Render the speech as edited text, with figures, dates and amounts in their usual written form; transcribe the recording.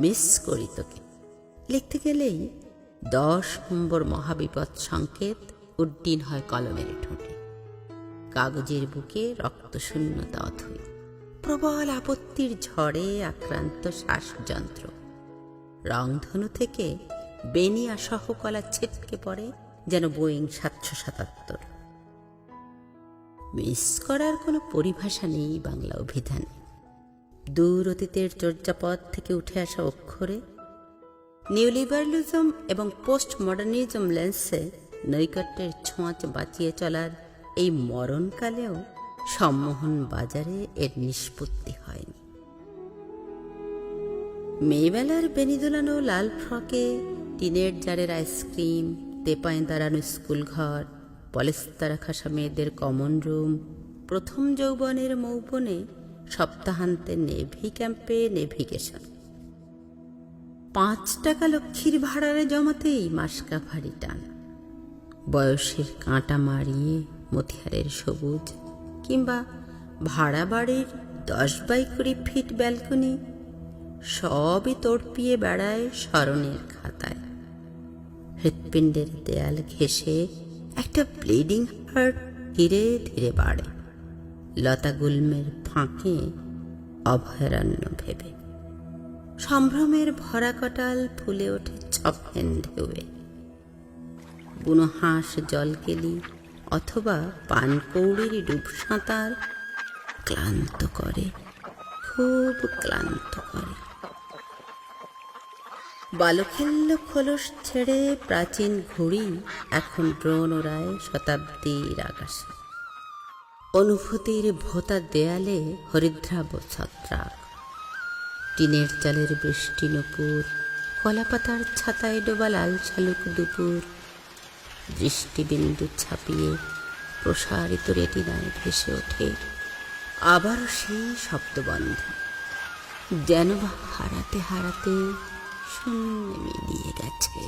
Miss করি তোকে। লিখতে গেলেই 10 নম্বর মহাবিপদ সংকেত উড্ডীন হয় কলমের ঠোঁটে। কাগজের বুকে রক্তশূন্যতা অথই, প্রবল আপত্তির ঝড়ে আক্রান্ত শ্বাসযন্ত্র। রংধনু থেকে বেনিয়া সহকলা ছিটকে পড়ে যেন বোয়িং 777। মিস করার কোনো পরিভাষা নেই বাংলা অভিধানে। দূর অতীতের চর্যাপদ থেকে উঠে আসা অক্ষরে নিউলিবারালিজম এবং পোস্ট মডার্নিজম লেন্সে নৈকট্যের ছোঁয়াচ বাঁচিয়ে চলার এই মরণকালেও সম্মোহন বাজারে এর নিষ্পত্তি হয়নি। মেয়েবেলার বেনি দোলানো লাল ফ্রকে, টিনের জারের আইসক্রিম, তেপায় দাঁড়ানো স্কুল ঘর, পলেস্তারা খাসা মেয়েদের কমন রুম, প্রথম যৌবনের মৌবনে সপ্তাহান্তে নেভি ক্যাম্পে নেভিগেশন। 5 টাকা লক্ষ্মীর ভাড়ারে জমাতেই মাসকা ভারী টান। বয়সের কাঁটা মারিয়ে মতিহারের সবুজ, কিংবা ভাড়া বাড়ির 10x20 ফিট ব্যালকনি, সবই তড়পিয়ে বেড়ায় স্মরণের খাতায়। হৃৎপিণ্ডের দেয়াল ঘেঁষে একটা ব্লিডিং হার্ট ধীরে ধীরে বাড়ে, লতা গুল্মের ফাঁকে অভয়ারণ্য ভেবে। সম্ভ্রমের ভরা কটাল ফুলে ওঠে ছফেন ঢেউয়ে। বুনো হাঁস জলকেলি অথবা পানকৌড়ির ডুব সাঁতার ক্লান্ত করে, খুব ক্লান্ত করে। বালুখিল্য খোলস ছেড়ে প্রাচীন ঘুড়ি এখন ড্রোন ওড়ায় শতাব্দীর আকাশে। অনুভূতির ভোতা দেয়ালে হরিদ্রাব ছত্রাক, টিনের চালের বৃষ্টি নুপুর, কলাপাতার ছাতায় ডোবা লাল শালুক দুপুর, দৃষ্টিবিন্দু ছাপিয়ে প্রসারিত রেটিনায় ভেসে ওঠে আবারও সেই শব্দবন্ধ, যেন বা হারাতে হারাতে শূন্যে মিলিয়ে গেছে।